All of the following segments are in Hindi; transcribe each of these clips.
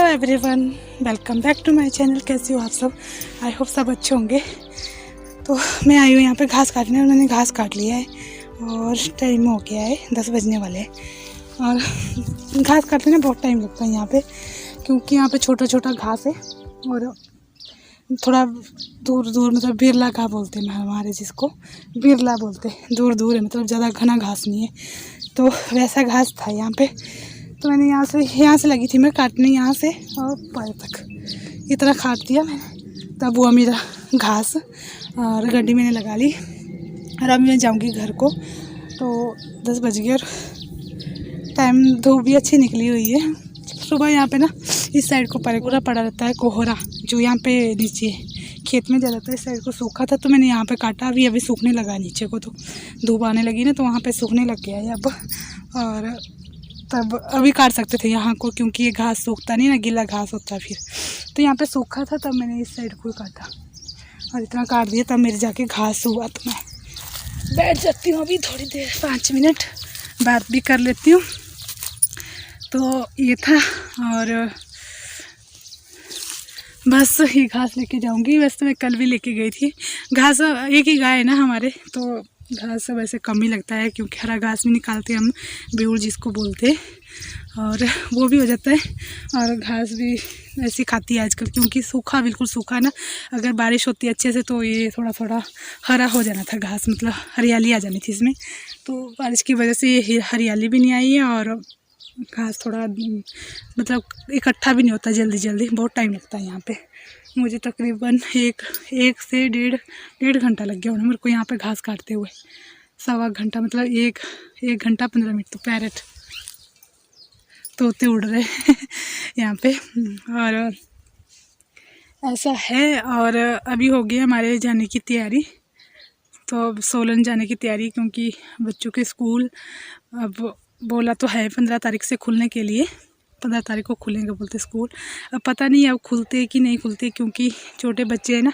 Everyone, welcome back to my channel. कैसे हो आप सब? आई होप सब अच्छे होंगे। तो मैं आई हूँ यहाँ पे घास काटने और मैंने घास काट लिया है और टाइम हो गया है 10 बजने वाले हैं। और घास काटने में बहुत टाइम लगता है यहाँ पे, क्योंकि यहाँ पे छोटा छोटा घास है और थोड़ा दूर दूर मतलब बिरला घास बोलते हैं हमारे, जिसको बिरला बोलते हैं। दूर दूर है, मतलब ज़्यादा घना घास नहीं है। तो वैसा घास था यहाँ पे, तो मैंने यहाँ से लगी थी मैं काटने, यहाँ से और पैर तक इतना काट दिया मैंने। तब हुआ मेरा घास और गड्डी मैंने लगा ली और अब मैं जाऊँगी घर को। तो 10 बज गए और टाइम, धूप भी अच्छी निकली हुई है। सुबह यहाँ पे ना इस साइड को पूरा पड़ा रहता है कोहरा, जो यहाँ पे नीचे खेत में ज़्यादातर इस साइड को सूखा था, तो मैंने यहाँ पे काटा। अभी सूखने लगा नीचे को, तो धूप आने लगी ना, तो वहाँ पे सूखने लग गया है अब। और तब अभी काट सकते थे यहाँ को, क्योंकि ये घास सूखता नहीं ना, गीला घास होता फिर। तो यहाँ पे सूखा था, तब मैंने इस साइड को काटा और इतना काट दिया। तब मेरे जाके घास हुआ, तो मैं बैठ जाती हूँ अभी थोड़ी देर, 5 मिनट बात भी कर लेती हूँ। तो ये था, और बस ये घास लेके जाऊंगी। वैसे तो मैं कल भी लेके गई थी घास। एक ही गाय है ना हमारे, तो घास वैसे कम ही लगता है, क्योंकि हरा घास भी निकालते हैं हम, बेउर जिसको बोलते हैं, और वो भी हो जाता है। और घास भी ऐसी खाती है आजकल, क्योंकि सूखा, बिल्कुल सूखा ना। अगर बारिश होती अच्छे से तो ये थोड़ा थोड़ा हरा हो जाना था घास, मतलब हरियाली आ जानी थी इसमें। तो बारिश की वजह से ये हरियाली भी नहीं आई है और घास थोड़ा मतलब इकट्ठा भी नहीं होता जल्दी जल्दी। बहुत टाइम लगता है यहाँ पे। मुझे तकरीबन एक से डेढ़ घंटा लग गया मेरे को यहाँ पे घास काटते हुए। 1.25 घंटा, मतलब एक घंटा 15 मिनट। तो पैरेट तोते उड़ रहे यहाँ पे। और ऐसा है। और अभी हो गई हमारे जाने की तैयारी, तो अब सोलन जाने की तैयारी, क्योंकि बच्चों के स्कूल अब बोला तो है 15 तारीख से खुलने के लिए। 15 तारीख को खुलेंगे बोलते स्कूल। अब पता नहीं अब खुलते कि नहीं खुलते, क्योंकि छोटे बच्चे हैं ना,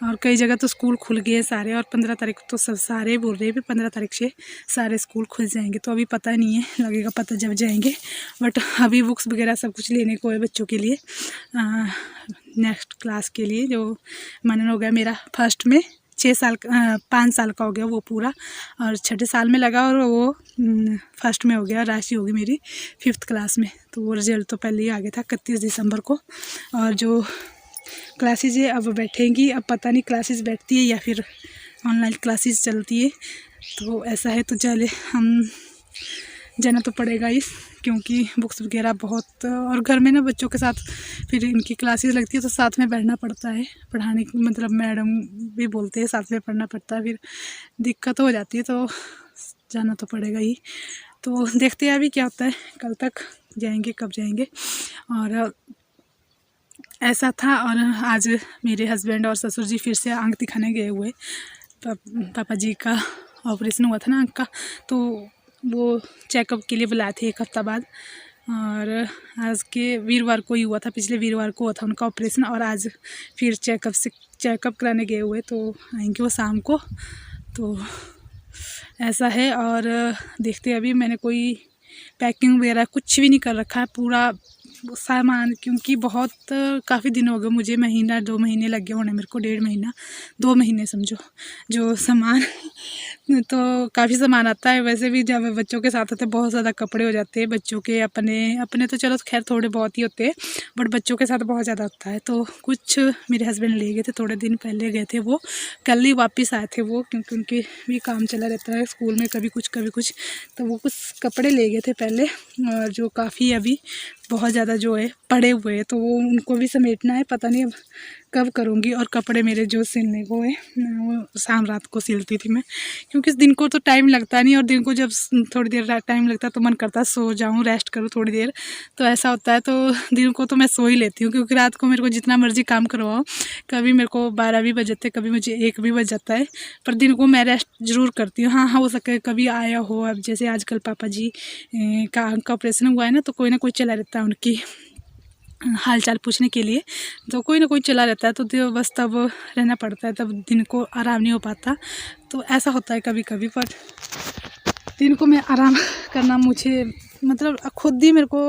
और कई जगह तो स्कूल खुल गए सारे। और 15 तारीख को तो सब सारे बोल रहे हैं 15 तारीख से सारे स्कूल खुल जाएंगे। तो अभी पता नहीं है, लगेगा पता जब जाएंगे। बट अभी बुक्स वगैरह सब कुछ लेने को है बच्चों के लिए, नेक्स्ट क्लास के लिए। जो मनन हो गया मेरा फर्स्ट में 5 साल का हो गया वो पूरा, और 6ठे साल में लगा, और वो फर्स्ट में हो गया। राशि होगी मेरी 5th क्लास में। तो वो रिजल्ट तो पहले ही आ गया था 31 दिसंबर को। और जो क्लासेज है अब बैठेंगी, अब पता नहीं क्लासेस बैठती है या फिर ऑनलाइन क्लासेस चलती है। तो ऐसा है, तो चले हम जाना तो पड़ेगा इस, क्योंकि बुक्स वगैरह बहुत, और घर में ना बच्चों के साथ फिर इनकी क्लासेस लगती है, तो साथ में बैठना पड़ता है पढ़ाने की, मतलब मैडम भी बोलते हैं साथ में पढ़ना पड़ता है, फिर दिक्कत हो जाती है। तो जाना तो पड़ेगा ही। तो देखते हैं अभी क्या होता है, कल तक जाएंगे, कब जाएंगे। और ऐसा था। और आज मेरे हस्बैंड और ससुर जी फिर से आँख दिखाने गए हुए। पापा जी का ऑपरेशन हुआ था ना आँख का, तो वो चेकअप के लिए बुलाए थे 1 हफ्ता बाद। और आज के वीरवार को ही हुआ था, पिछले वीरवार को हुआ था उनका ऑपरेशन। और आज फिर चेकअप कराने गए हुए, तो आएंगे वो शाम को। तो ऐसा है। और देखते अभी मैंने कोई पैकिंग वगैरह कुछ भी नहीं कर रखा है, पूरा सामान, क्योंकि बहुत काफ़ी दिन हो गए मुझे, 1-2 महीने लग गए होने मेरे को, 1.5 महीना 2 महीने समझो, जो सामान तो काफ़ी सामान आता है। वैसे भी जब बच्चों के साथ होते बहुत ज़्यादा कपड़े हो जाते हैं बच्चों के, अपने तो चलो खैर थोड़े बहुत ही होते हैं, बट बच्चों के साथ बहुत ज़्यादा होता है। तो कुछ मेरे हस्बैंड ले गए थे, थोड़े दिन पहले गए थे वो, कल ही वापस आए थे वो, क्योंकि उनके भी काम चला रहता है स्कूल में, कभी कुछ कभी कुछ। तो वो कुछ कपड़े ले गए थे पहले, और जो काफ़ी अभी बहुत ज़्यादा जो है पड़े हुए हैं, तो वो उनको भी समेटना है। पता नहीं अब कब करूँगी। और कपड़े मेरे जो सिलने को है, वो शाम रात को सिलती थी मैं, क्योंकि दिन को तो टाइम लगता नहीं, और दिन को जब थोड़ी देर टाइम लगता है तो मन करता है सो जाऊँ, रेस्ट करूँ थोड़ी देर, तो ऐसा होता है। तो दिन को तो मैं सो ही लेती हूँ, क्योंकि रात को मेरे को जितना मर्जी काम करवाओ, कभी मेरे को 12 भी बज जाते, कभी मुझे 1 भी बज जाता है, पर दिन को मैं रेस्ट ज़रूर करती हूँ। हाँ, हो सके कभी आया हो, अब जैसे आजकल पापा जी का आँख का ऑपरेशन हुआ है ना, तो कोई ना कोई चला रहता है उनकी हाल चाल पूछने के लिए, तो कोई ना कोई चला रहता है, तो बस तब रहना पड़ता है, तब दिन को आराम नहीं हो पाता। तो ऐसा होता है कभी कभी, पर दिन को मैं आराम करना मुझे मतलब खुद ही मेरे को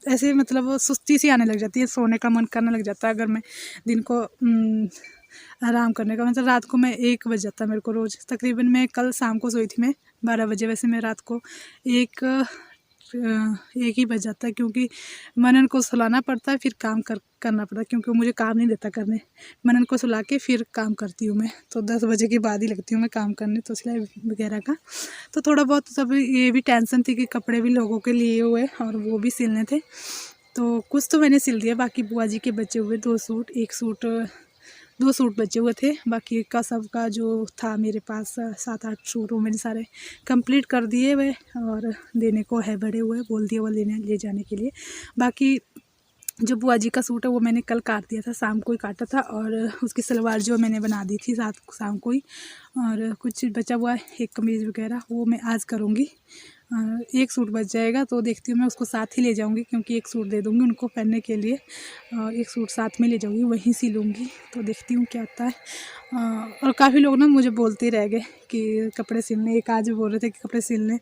ऐसे मतलब वो सुस्ती सी आने लग जाती है, सोने का मन करने लग जाता है। अगर मैं दिन को आराम करने का मतलब रात को मैं 1 बज जाता है मेरे को रोज़ तकरीबन। मैं कल शाम को सोई थी मैं 12 बजे, वैसे मैं रात को एक ही बज जाता है, क्योंकि मनन को सुलाना पड़ता है फिर काम करना पड़ता है, क्योंकि वो मुझे काम नहीं देता करने। मनन को सुला के फिर काम करती हूँ मैं, तो 10 बजे के बाद ही लगती हूँ मैं काम करने, तो सिलाई वगैरह का। तो थोड़ा बहुत सब ये भी टेंशन थी कि कपड़े भी लोगों के लिए हुए और वो भी सिलने थे, तो कुछ तो मैंने सिल दिया। बाकी बुआ जी के बचे हुए 2 सूट, 2 सूट बचे हुए थे। बाकी का सबका जो था मेरे पास 7-8 सूट, वो मैंने सारे कंप्लीट कर दिए हुए और देने को है बड़े हुए, बोल दिया वो ले जाने के लिए। बाकी जो बुआ जी का सूट है वो मैंने कल काट दिया था, शाम को ही काटा था, और उसकी सलवार जो मैंने बना दी थी शाम को ही। और कुछ बचा हुआ है, एक कमीज़ वगैरह, वो मैं आज करूँगी। 1 सूट बच जाएगा तो देखती हूँ मैं उसको साथ ही ले जाऊँगी, क्योंकि 1 सूट दे दूँगी उनको पहनने के लिए और 1 सूट साथ में ले जाऊँगी, वहीं सिलूँगी। तो देखती हूँ क्या होता है। और काफ़ी लोग ना मुझे बोलते रह गए कि कपड़े सिलने, एक आज भी बोल रहे थे कि कपड़े सिलने।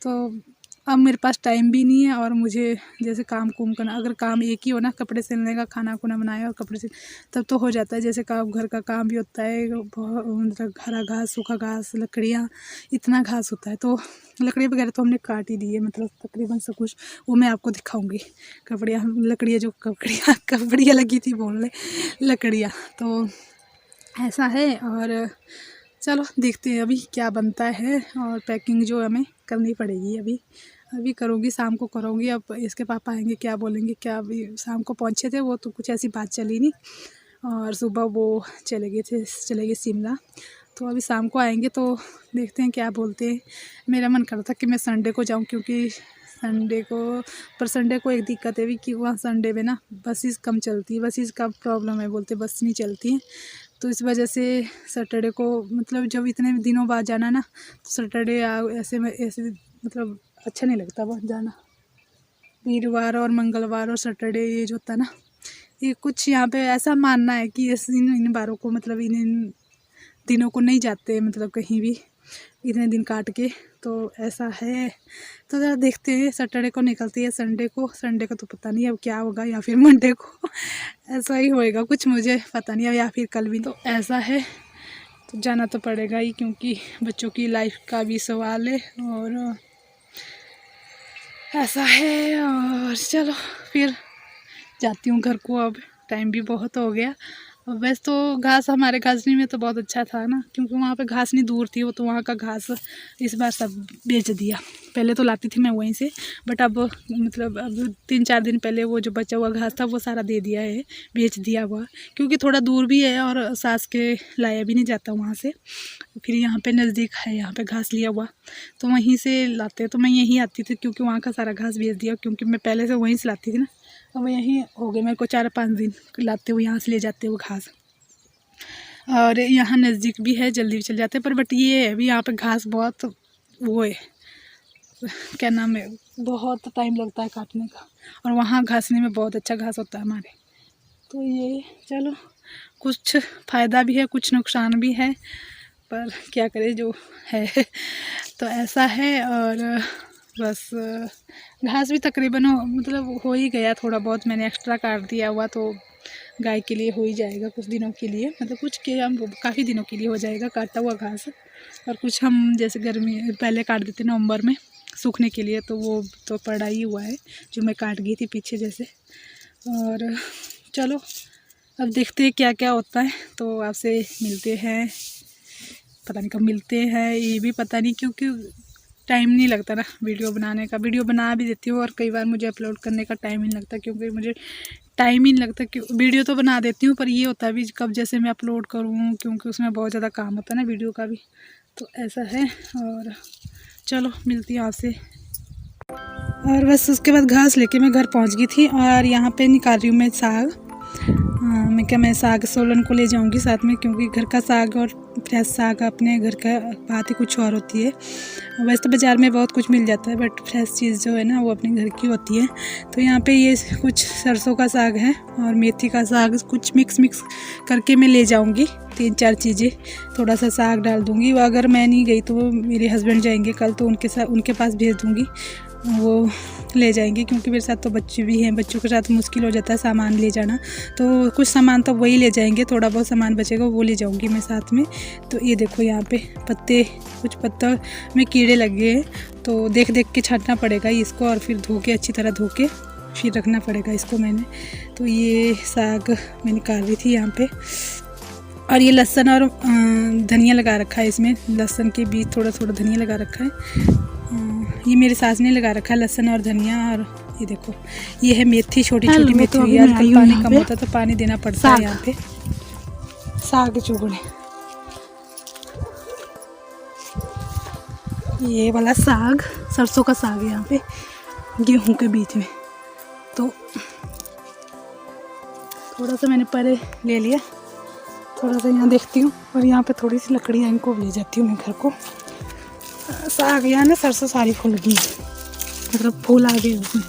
तो अब मेरे पास टाइम भी नहीं है, और मुझे जैसे काम कुम करना, अगर काम एक ही हो ना, कपड़े सिलने का, खाना खुना बनाए और कपड़े सिल, तब तो हो जाता है। जैसे काम घर का काम भी होता है, मतलब हरा घास, सूखा घास, लकड़ियाँ, इतना घास होता है। तो लकड़ी वगैरह तो हमने काट ही दी है, मतलब तकरीबन सब कुछ, वो मैं आपको दिखाऊंगी। कपड़ियाँ लगी थी बोलने, लकड़ियाँ। तो ऐसा है, और चलो देखते हैं अभी क्या बनता है। और पैकिंग जो हमें करनी पड़ेगी, अभी करूँगी, शाम को करूँगी। अब इसके पापा आएंगे क्या बोलेंगे क्या। अभी शाम को पहुँचे थे वो, तो कुछ ऐसी बात चली नहीं, और सुबह वो चले गए शिमला। तो अभी शाम को आएंगे तो देखते हैं क्या बोलते हैं। मेरा मन कर रहा था कि मैं संडे को जाऊँ, क्योंकि संडे को एक दिक्कत है भी कि वहाँ संडे में ना बसेस कम चलती है, बसेस का प्रॉब्लम है, बोलते बस नहीं चलती है। तो इस वजह से सैटरडे को, मतलब जब इतने दिनों बाद जाना ना, तो सैटरडे ऐसे मतलब अच्छा नहीं लगता वहाँ जाना। वीरवार और मंगलवार और सैटरडे ये जो होता है ना, ये कुछ यहाँ पे ऐसा मानना है कि इन बारों को, मतलब इन दिनों को नहीं जाते, मतलब कहीं भी इतने दिन काट के। तो ऐसा है, तो ज़रा देखते हैं। सैटरडे को निकलती है, संडे को तो पता नहीं अब क्या होगा, या फिर मंडे को ऐसा ही होएगा कुछ, मुझे पता नहीं अब, या फिर कल भी। तो ऐसा है, तो जाना तो पड़ेगा ही, क्योंकि बच्चों की लाइफ का भी सवाल है, और ऐसा है। और चलो फिर जाती हूँ घर को, अब टाइम भी बहुत हो गया। वैसे तो घास हमारे घासनी में तो बहुत अच्छा था ना, क्योंकि वहाँ पे घासनी दूर थी, वो तो वहाँ का घास इस बार सब बेच दिया। पहले तो लाती थी मैं वहीं से, बट अब मतलब अब 3-4 दिन पहले वो जो बचा हुआ घास था वो सारा दे दिया है, बेच दिया हुआ, क्योंकि थोड़ा दूर भी है और सास के लाया भी नहीं जाता वहाँ से। फिर यहाँ पे नज़दीक है, यहाँ पे घास लिया हुआ, तो वहीं से लाते। तो मैं यहीं आती थी, क्योंकि वहाँ का सारा घास बेच दिया, क्योंकि मैं पहले से वहीं से लाती थी ना। अब यहीं हो गए मेरे को 4-5 दिन लाते हुए, यहाँ से ले जाते हुए घास। और यहाँ नज़दीक भी है, जल्दी भी चल जाते हैं, पर बट ये है अभी यहाँ पे घास बहुत वो है, क्या नाम है, बहुत टाइम लगता है काटने का, और वहाँ घासने में बहुत अच्छा घास होता है हमारे। तो ये चलो, कुछ फ़ायदा भी है, कुछ नुकसान भी है, पर क्या करें जो है। तो ऐसा है, और बस घास भी तकरीबन मतलब हो ही गया, थोड़ा बहुत मैंने एक्स्ट्रा काट दिया हुआ, तो गाय के लिए हो ही जाएगा कुछ दिनों के लिए, मतलब कुछ के हम काफ़ी दिनों के लिए हो जाएगा काटा हुआ घास। और कुछ हम जैसे गर्मी पहले काट देते नवंबर में सूखने के लिए, तो वो तो पड़ा ही हुआ है जो मैं काट गई थी पीछे जैसे। और चलो अब देखते हैं क्या क्या होता है। तो आपसे मिलते हैं, पता नहीं कब मिलते हैं, ये भी पता नहीं, क्योंकि टाइम नहीं लगता ना वीडियो बनाने का। वीडियो बना भी देती हूँ और कई बार मुझे अपलोड करने का टाइम ही नहीं लगता, क्योंकि मुझे टाइम ही नहीं लगता। कि वीडियो तो बना देती हूँ, पर ये होता है भी कब जैसे मैं अपलोड करूँ, क्योंकि उसमें बहुत ज़्यादा काम होता है ना वीडियो का भी। तो ऐसा है, और चलो मिलती हूँ आपसे। और बस उसके बाद घास लेके मैं घर पहुँच गई थी, और यहाँ पे निकाल रही हूँ मैं साग। मैं क्या, मैं साग सोलन को ले जाऊंगी साथ में, क्योंकि घर का साग और फ्रेश साग अपने घर का बात ही कुछ और होती है। वैसे तो बाज़ार में बहुत कुछ मिल जाता है, बट फ्रेश चीज़ जो है ना वो अपने घर की होती है। तो यहाँ पे ये कुछ सरसों का साग है और मेथी का साग, कुछ मिक्स करके मैं ले जाऊँगी 3-4 चीज़ें। थोड़ा सा साग डाल दूँगी, अगर मैं नहीं गई तो मेरे हस्बैंड जाएंगे कल, तो उनके पास भेज दूँगी। वो ले जाएंगे, क्योंकि मेरे साथ तो बच्चे भी हैं, बच्चों के साथ मुश्किल हो जाता है सामान ले जाना। तो कुछ सामान तो वही ले जाएंगे, थोड़ा बहुत सामान बचेगा वो ले जाऊंगी मैं साथ में। तो ये देखो यहाँ पे पत्ते, कुछ पत्तों में कीड़े लगे हैं, तो देख देख के छांटना पड़ेगा इसको, और फिर धो के, अच्छी तरह धो के फिर रखना पड़ेगा इसको मैंने। तो ये साग मैं निकाल रही थी यहाँ पे, और ये लहसुन और धनिया लगा रखा है इसमें, लहसुन के बीच थोड़ा थोड़ा धनिया लगा रखा है। ये मेरी सास ने लगा रखा है लहसुन और धनिया। और ये देखो ये है मेथी, छोटी छोटी मेथी हुई है। आजकल पानी कम होता तो पानी देना पड़ता है यहाँ पे। साग चुगने, ये वाला साग सरसों का साग है यहाँ पे गेहूं के बीच में। तो थोड़ा सा मैंने परे ले लिया, थोड़ा सा यहाँ देखती हूँ, और यहाँ पे थोड़ी सी लकड़ियाँ इनको ले जाती हूँ मैं घर को। साग यहाँ ना सरसों सारी फूल गई, मतलब फूल आ गए उसमें,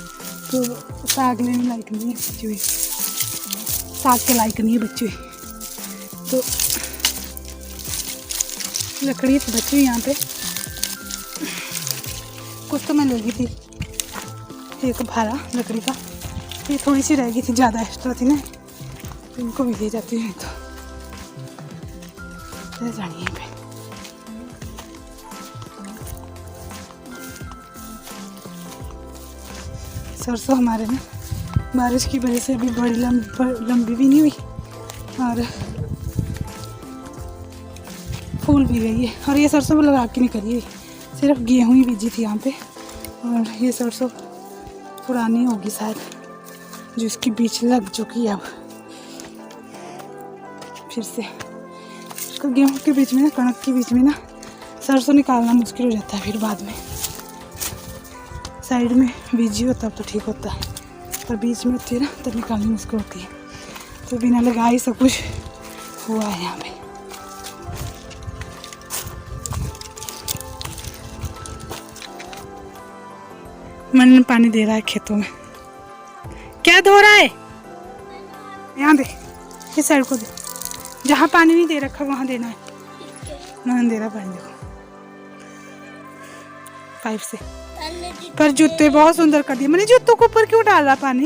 तो साग लेने लायक नहीं है बच्चे हुए, साग के लायक नहीं है बच्चे। तो लकड़ी तो बची हुई यहाँ पे, कुछ तो मैं ले गई थी एक भारा लकड़ी का, ये थोड़ी सी रह गई थी, ज़्यादा एक्स्ट्रा थी ना, तो इनको भी ले जाती हूँ। तो जानिए पे सरसों हमारे ना बारिश की वजह से अभी बड़ी लंबी भी नहीं हुई, और फूल भी गई है। और ये सरसों भी लगा के नहीं करी है, सिर्फ गेहूं ही बीजी थी यहाँ पे। और ये सरसों पुरानी होगी शायद, जो इसके बीच लग चुकी है अब फिर से। उसको गेहूं के बीच में ना, कणक के बीच में ना सरसों निकालना मुश्किल हो जाता है, फिर बाद में साइड में बीजी हो तब तो ठीक होता है, पर बीच में होती है ना तब निकालनी मुश्किल होती है। तो बिना लगाए सब कुछ हुआ है यहाँ पे। मन पानी दे रहा है खेतों में, क्या धो रहा है? यहाँ दे, इस साइड को दे, जहाँ पानी नहीं दे रखा वहाँ देना है। मन दे रहा पानी, देखो पाइप से। पर जूते बहुत सुंदर कर दिए मैंने, जूतों के ऊपर क्यों डाल रहा पानी?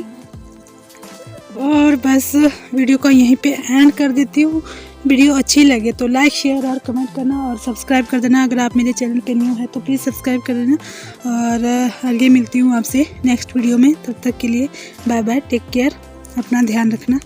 और बस वीडियो को यहीं पे एंड कर देती हूँ। वीडियो अच्छी लगे तो लाइक, शेयर और कमेंट करना, और सब्सक्राइब कर देना। अगर आप मेरे चैनल पे न्यू है तो प्लीज़ सब्सक्राइब कर देना, और आगे मिलती हूँ आपसे नेक्स्ट वीडियो में। तब तक के लिए बाय बाय, टेक केयर, अपना ध्यान रखना।